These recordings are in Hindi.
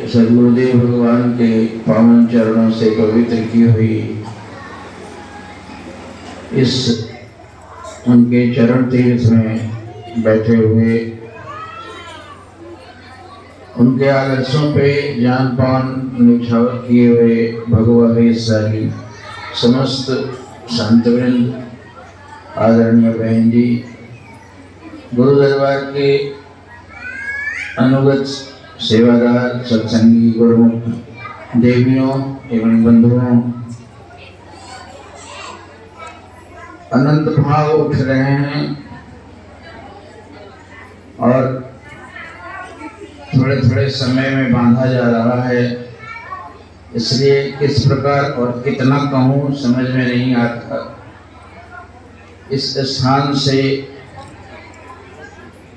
सदगुरुदेव भगवान के पावन चरणों से पवित्र की हुई इस उनके चरण तीर्थ में बैठे हुए उनके आदर्शों पे जान पान निछावर किए हुए भगवान सारी समस्त संतवृंद, आदरणीय बहन जी, गुरु दरबार के अनुगत सेवादार, सत्संगी, गुरुमुख देवियों एवं बंधुओं, अनंत भाव उठ रहे हैं और थोड़े थोड़े समय में बांधा जा रहा है। इसलिए किस प्रकार और कितना कहूँ समझ में नहीं आता। इस स्थान से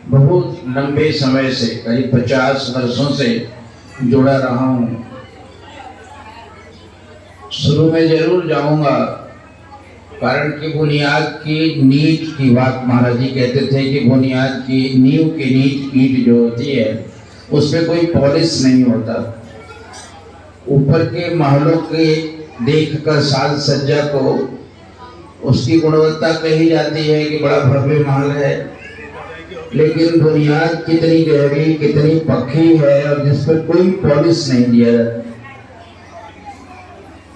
बहुत लंबे समय से, करीब 50 वर्षों से जुड़ा रहा हूँ। शुरू में जरूर जाऊंगा, कारण कि बुनियाद की नींव की बात महाराज जी कहते थे कि बुनियाद की नींव की ईंट जो होती है उसमें कोई पॉलिश नहीं होता। ऊपर के महलों के देखकर साज सज्जा को उसकी गुणवत्ता कही जाती है कि बड़ा भव्य महल है, लेकिन बुनियाद कितनी गहरी, कितनी पक्की है और जिस पर कोई पॉलिश नहीं दिया जाता।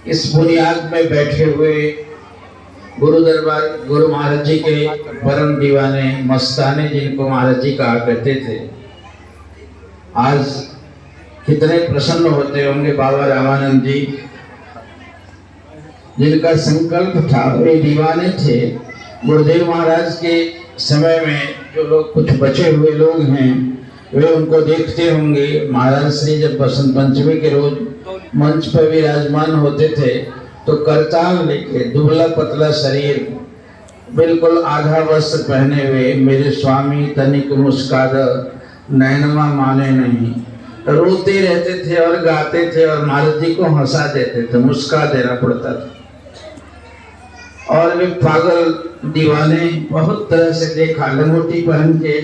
इस बुनियाद में बैठे हुए गुरु दरबार, गुरु महाराज जी के परम दीवाने, मस्ताने, जिनको महाराज जी कहा करते थे, आज कितने प्रसन्न होते होंगे बाबा रामानंद जी, जिनका संकल्प था। वे दीवाने थे। गुरुदेव महाराज के समय में जो लोग, कुछ बचे हुए लोग हैं, वे उनको देखते होंगे। महाराज श्री जब बसंत पंचमी के रोज मंच पर विराजमान होते थे तो करताल लेके, दुबला पतला शरीर, बिल्कुल आधा वस्त्र पहने हुए, मेरे स्वामी तनिक मुस्काद नैनमा माने नहीं, रोते रहते थे और गाते थे और महाराज जी को हंसा देते थे, मुस्का देना पड़ता था। और वे पागल दीवाने बहुत तरह से देखा, लंगोटी पहन के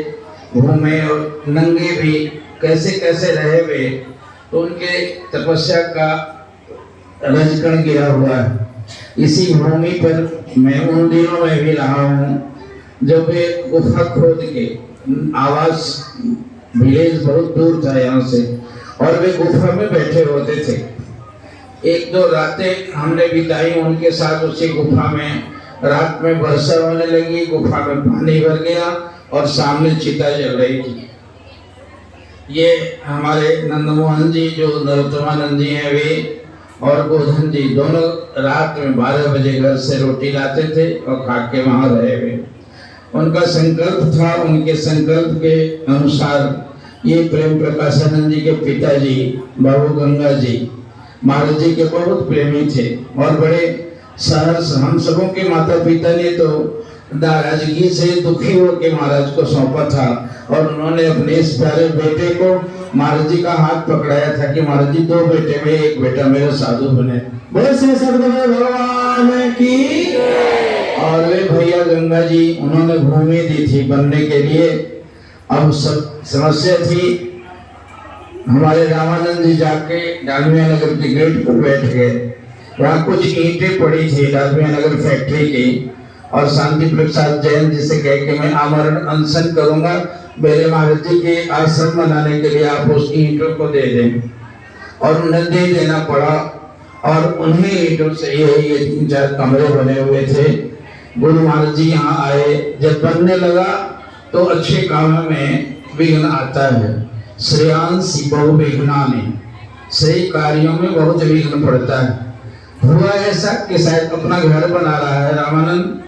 घूमे और नंगे भी कैसे कैसे रहे वे, तो उनके तपस्या का रजकण गिरा हुआ है। इसी भूमि पर मैं उन दिनों में भी रहा हूँ जब वे गुफा खोद के, आवास विलेज बहुत दूर था यहाँ से, और वे गुफा में बैठे होते थे। एक दो रातें हमने बिताई उनके साथ उसी गुफा में। रात में वर्षा होने लगी, गुफा में पानी भर गया और सामने चिता जल रही थी। ये हमारे नंदमोहन जी, जो नरोत्तमानंद जी हैं, वे और गोधन जी दोनों रात में 12 बजे घर से रोटी लाते थे और खा के वहां रहे हुए। उनका संकल्प था, उनके संकल्प के अनुसार ये प्रेम प्रकाशानंद जी के पिताजी बाबू गंगा जी महाराज जी के बहुत प्रेमी थे और बड़े सहर्ष। हम सबों के माता पिता ने तो नाराजगी से दुखी होकर महाराज को सौंपा था और उन्होंने अपने इस प्यारे बेटे को महाराज जी का हाथ पकड़ाया था कि महाराज जी 2 बेटे में एक बेटा मेरा साधु बने। वैसे सदगुरु भगवान की। और वे भैया गंगा जी, उन्होंने भूमि दी थी बनने के लिए। अब सब समस्या थी, हमारे रामानंद जी जाके डालमिया नगर के गेट पर बैठ गए। वहाँ कुछ ईंटें पड़ी थी डालमिया नगर फैक्ट्री की, और शांति प्रसाद जैन जी से कह के मैं आमरण अनशन करूंगा, मेरे महाराज जी के आश्रम बनाने के लिए आप उस ईंटों को दे दें। और उन्हें दे देना पड़ा और उन्हीं ईंटों से ये 3-4 कमरे बने हुए थे। गुरु महाराज जी यहाँ आए। जब बनने लगा तो अच्छे कामों में विघ्न आता है, श्रेयांसी बहु विघ्नानि, सही कार्यों में बहुत विघ्न पड़ता है। हुआ ऐसा कि शायद अपना घर बना रहा है रामानंद,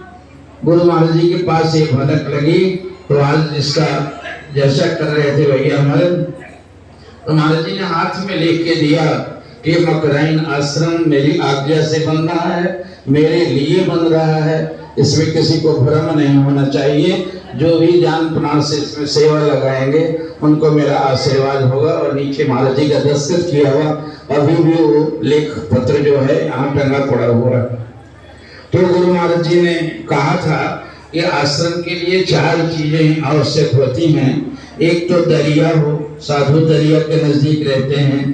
गुरु महाराज जी के पास एक भनक लगी तो आज इसका जैसा कर रहे थे भैया हमारे, तो महाराज जी ने हाथ में लिख के दिया कि मकराइन आश्रम मेरी आज्ञा से बन रहा है, मेरे लिए बन रहा है, इसमें किसी को भ्रम नहीं होना चाहिए। जो भी जान प्राण से इसमें सेवा लगाएंगे उनको मेरा आशीर्वाद होगा। और नीचे महाराज जी का दस्तखत किया हुआ अभी भी वो लेख पत्र जो है यहाँ टंगा पड़ा हुआ है। तो गुरु महाराज जी ने कहा था कि आश्रम के लिए 4 चीजें आवश्यक होती हैं। एक तो दरिया हो, साधु दरिया के नजदीक रहते हैं,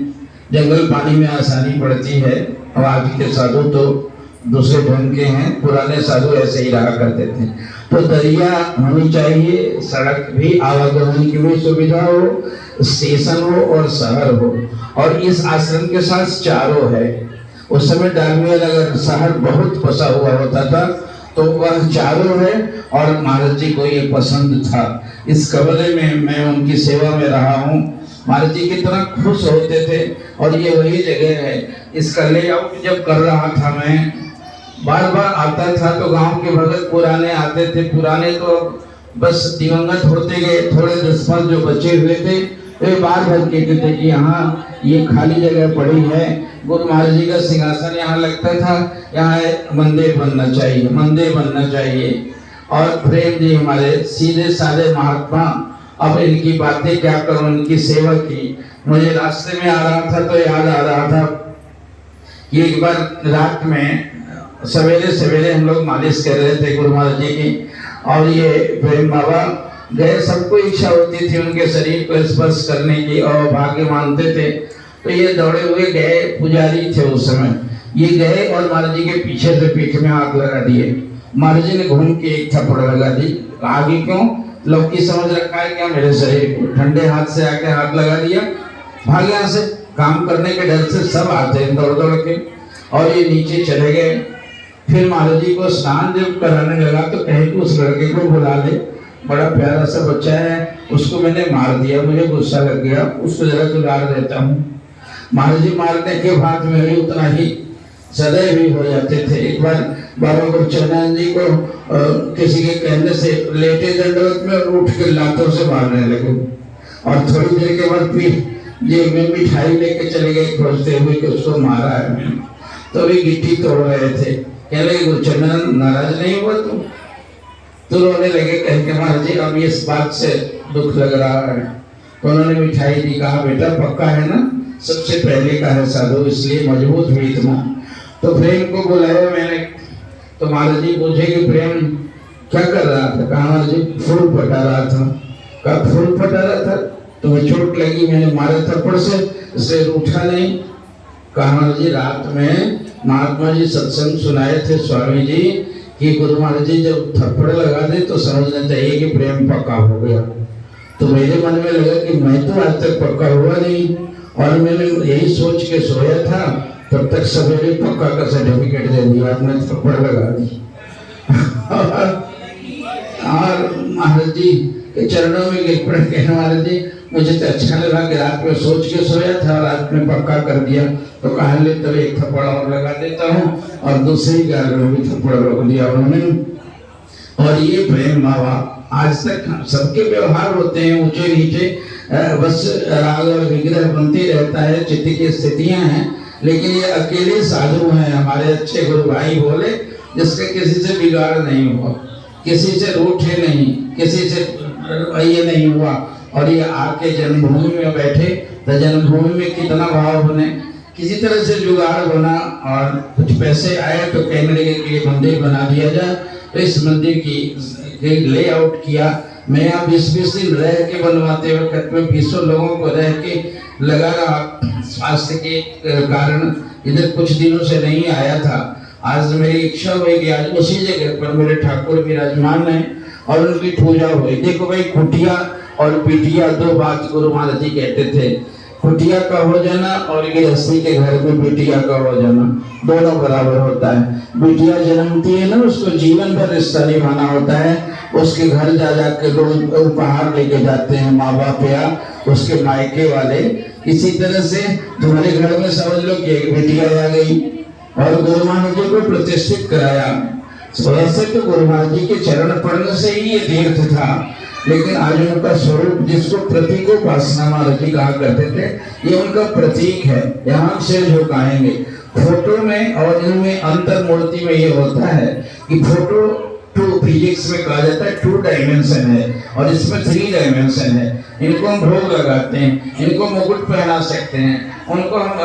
जंगल पानी में आसानी पड़ती है। और आज के साधु तो दूसरे ढंग के हैं, पुराने साधु ऐसे ही रहा करते थे। तो दरिया होनी चाहिए, सड़क भी, आवागमन की भी सुविधा हो, स्टेशन हो और शहर हो। और इस आश्रम के साथ चारों है। उस समय डालमिया नगर शहर बहुत बसा हुआ होता था, तो वह चारों है। और महाराज जी को ये पसंद था। इस कमरे में मैं उनकी सेवा में रहा हूँ। महाराज जी कितना खुश होते थे। और ये वही जगह है। इसका लेआउट जब कर रहा था मैं, बार बार आता था तो गांव के भगत पुराने आते थे। पुराने तो बस दिवंगत होते गए, थोड़े 10-5 जो बचे हुए थे वे बार बार कहते थे कि यहाँ ये खाली जगह पड़ी है, गुरु महाराज जी का सिंहासन यहाँ लगता था, यहाँ मंदिर बनना चाहिए, मंदिर बनना चाहिए। और प्रेम जी हमारे सीधे साधे महात्मा, अब इनकी बातें क्या करूं, इनकी सेवा की। मुझे रास्ते में आ रहा था तो याद आ रहा था कि एक बार रात में सवेरे सवेरे हम लोग मालिश कर रहे थे गुरु महाराज जी की, और ये प्रेम बाबा गए। सबको इच्छा होती थी उनके शरीर को स्पर्श करने की और भाग्य मानते थे। तो ये दौड़े हुए गए, पुजारी थे उस समय, ये गए और महाराज जी के पीछे से पीठ में हाथ लगा दिए। महाराज जी ने घूम के एक थप्पड़ लगा दी। आगे क्यों, लौकी समझ रखा है क्या मेरे शरीर को, ठंडे हाथ से आके हाथ लगा दिया। भाग यहाँ से, काम करने के डर से सब आते हैं दौड़ दौड़ के। और ये नीचे चले गए। फिर महाराज जी को स्नान जब कराने लगा तो कहे कि उस लड़के को बुला ले, बड़ा प्यारा सा बच्चा है, उसको मैंने मार दिया, मुझे गुस्सा लग गया, उसको जरा सुधार देता हूँ। महाराज जी मारने के बाद में भी उतना ही सदैव भी हो जाते थे। एक बार बाबा गुरचरण जी को किसी के कहने से लेटे दंडवत में और उठ के लातों से मारने लगे। और थोड़ी देर के बाद फिर ये में मिठाई लेके चले गए खोजते हुए कि उसको मारा है। तो भी गिट्टी तोड़ रहे थे। कह लगे गुरचरण नाराज नहीं हुआ तुम? तो रोने लगे, कह के महाराज जी अब इस बात से दुख लग रहा है। तो उन्होंने मिठाई दी, कहा बेटा पक्का है ना, सबसे पहले का है साधु, इसलिए मजबूत हुई इतना। तो प्रेम को बुलाया मैंने। तो महाराज जी पूछे कि प्रेम क्या कर रहा था? कहा महाराज जी फूल पटा रहा था। कहा फूल पटा रहा था? तुम्हें चोट लगी, मैंने मारे थप्पड़ से, इसलिए उठा नहीं। कहा महाराज जी रात में महात्मा जी सत्संग सुनाए थे स्वामी जी कि गुरु महाराज जी जब थप्पड़ लगा दे तो समझना चाहिए कि प्रेम पक्का हो गया। तो मेरे मन में लगा कि मैं तो आज तक पक्का हुआ नहीं, और मैंने यही सोच के सोया था, तब तक सवेरे पक्का का सर्टिफिकेट दे दिया, आपने थप्पड़ लगा दी। और महाराज जी के चरणों में गिर पड़ के महाराज जी मुझे तो अच्छा लगा कि रात में सोच के सोया था, रात में पक्का कर दिया। तो कहा ले तब एक थप्पड़ और लगा देता हूँ, और दूसरी गाल में भी थप्पड़ रोक दिया उन्होंने। और ये प्रेम बाबा आज तक सबके व्यवहार होते हैं ऊंचे नीचे, बस राग और विग्रह बनते रहता है, चित्त की स्थितियां हैं। लेकिन ये अकेले साधु हैं हमारे अच्छे गुरु भाई बोले, जिसके किसी से बिगाड़ नहीं हुआ, किसी से रूठे नहीं, किसी से ये नहीं हुआ। और ये आके जन्मभूमि में बैठे तो जन्मभूमि में कितना भाव बने, किसी तरह से जुगाड़ बना और कुछ पैसे आए तो कहने लगे कि ये मंदिर बना दिया जाए। तो इस मंदिर की लेआउट किया। मैं यहाँ 20-20 दिन रह के बनवाते वक्त में 20 लोगों को रह के लगा रहा। स्वास्थ्य के कारण इधर कुछ दिनों से नहीं आया था। आज मेरी इच्छा हुई कि आज उसी जगह पर मेरे ठाकुर विराजमान है और उनकी पूजा हुई। देखो भाई, कुटिया और बिटिया दो बात गुरु महाराज जी कहते थे। कुटिया का हो जाना और गृहस्थी के घर में बिटिया का हो जाना दोनों बराबर होता है। बिटिया जन्मती है ना, उसको जीवन भर रिश्ता निभाना होता है। उसके घर जा जाके लोग उपहार लेके जाते हैं, माँ बाप या उसके मायके वाले। इसी तरह से तुम्हारे घर में समझ लो कि एक बिटिया आ गई और गुरु महाराज जी को प्रतिष्ठित कराया। वैसे तो गुरु महाराज जी के चरण पड़ने से ही ये तीर्थ था, लेकिन आज उनका स्वरूप जिसको प्रतीकोपासना महाराज जी कहा करते थे, ये उनका प्रतीक है। यहाँ से झुकाएंगे फोटो में और इनमें अंतर मूर्ति में ये होता है कि फोटो टू फिजिक्स में कहा जाता है 2 डायमेंशन है और इसमें 3 डायमेंशन है। इनको हम भोग लगाते हैं, इनको मुकुट पहना सकते हैं, उनको हम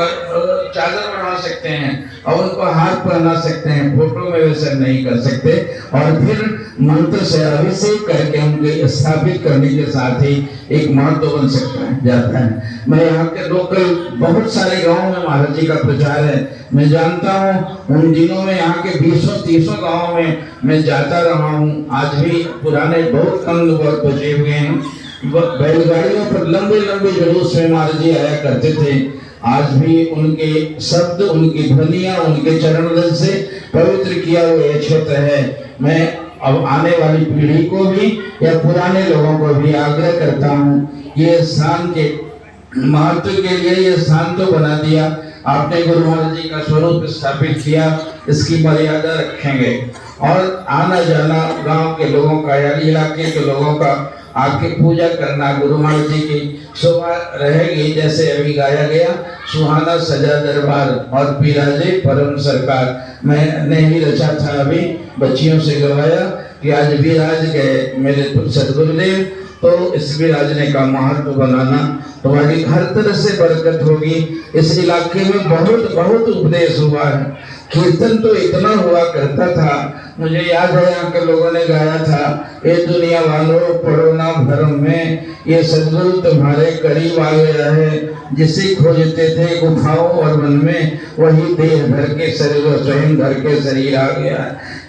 चादर बना सकते हैं और उनको हाथ पहना सकते हैं, फोटो में वैसे नहीं कर सकते। और फिर मंत्र से अभिषेक करके उनके स्थापित करने के साथ ही एक महत्व बन सकता है जाता है। मैं यहाँ के लोकल बहुत सारे गाँव में महाराज जी का प्रचार है, मैं जानता हूँ। उन दिनों में यहाँ के 20-30 गाँव में मैं जाता रहा हूँ। आज भी पुराने बहुत अंग बहुत बचे हुए हैं। बैलगाड़ियों पर लंबे लंबे जुलूस में महाराज जी आया करते थे। आज भी उनके शब्द, उनकी ध्वनियाँ, उनके चरण रज से पवित्र किया हुआ ये क्षेत्र है। मैं अब आने वाली पीढ़ी को भी या पुराने लोगों को भी आग्रह करता हूँ, ये स्थान के महत्व के लिए ये स्थान तो बना दिया आपने, गुरु महाराज जी का स्वरूप स्थापित किया, इसकी मर्यादा रखेंगे और आना जाना गांव के लोगों का या इलाके के लोगों का आके पूजा करना गुरु महाराज जी की शोभा रहेगी। जैसे अभी गाया गया, सुहाना सजा दरबार और बिराजे परम सरकार, मैंने ही रचा था, अभी बच्चियों से गवाया कि आज विराज गए मेरे सदगुरुदेव। तो इस विराजने का महत्व बनाना, तुम्हारी हर तरह से बरकत होगी। इस इलाके में बहुत बहुत उपदेश हुआ है, कीर्तन तो इतना हुआ करता था, मुझे याद है यहाँ के लोगों ने गाया था, ये दुनिया वालों पढ़ो ना भरम में, ये सदगुरु तुम्हारे करीब आ गया है, जिसे खोजते थे गुफाओं और वन में, वही देह धर के शरीर स्वयं धर के शरीर आ गया।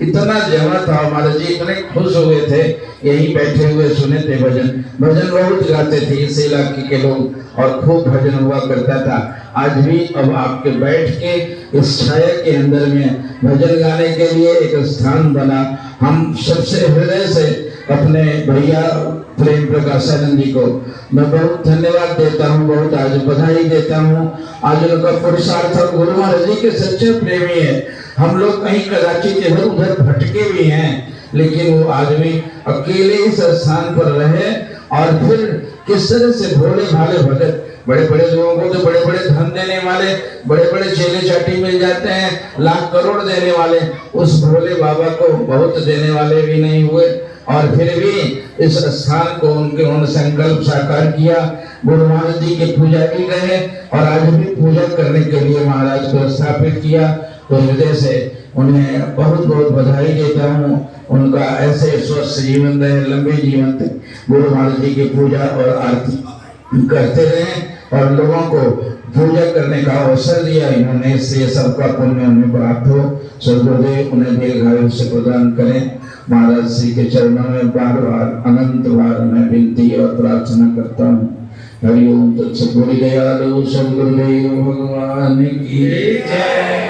इतना जमा था महाराज जी, इतने खुश हुए थे, यही बैठे हुए सुने थे भजन। भजन बहुत गाते थे इस इलाके के लोग और खूब भजन हुआ करता था। आज भी अब आपके बैठ के इस छाया के अंदर में भजन गाने के लिए एक स्थान बना। हम सबसे हृदय से अपने भैया प्रेम प्रकाशानंद जी को मैं बहुत धन्यवाद देता हूँ, बहुत आज बधाई देता हूँ। आज उनका पुरुषार्थ और गुरु महाराज जी के सच्चे प्रेमी है। हम लोग कहीं कदाचित इधर उधर भटके भी हैं, लेकिन वो आदमी अकेले इस स्थान पर रहे और फिर किस तरह से भोले भाले भगत, बड़े बड़े लोगों को तो बड़े बड़े धन देने वाले, बड़े बड़े चेले चाटी मिल जाते हैं, लाख करोड़ देने वाले, उस भोले बाबा को बहुत देने वाले भी नहीं हुए और फिर भी इस स्थान को उन्होंने संकल्प साकार किया। गुरु महाराज जी के पुजारी रहे और आज भी पूजा करने के लिए महाराज को स्थापित किया। तो हृदय से उन्हें बहुत बहुत बधाई देता हूँ। उनका ऐसे स्वस्थ जीवन रहे, लंबे जीवन तक गुरु महाराज जी की पूजा और आरती करते रहे और लोगों को पूजा करने का अवसर दिया इन्होंने, इसलिए सबका पुण्य उन्हें प्राप्त हो। सदगुरुदेव उन्हें दीर्घायु से प्रदान करें। महाराज श्री के चरणों में बार बार अनंत बार मैं विनती और प्रार्थना करता हूँ। हरि ओम तत्सत। दयालु सदगुरुदेव भगवान की जय।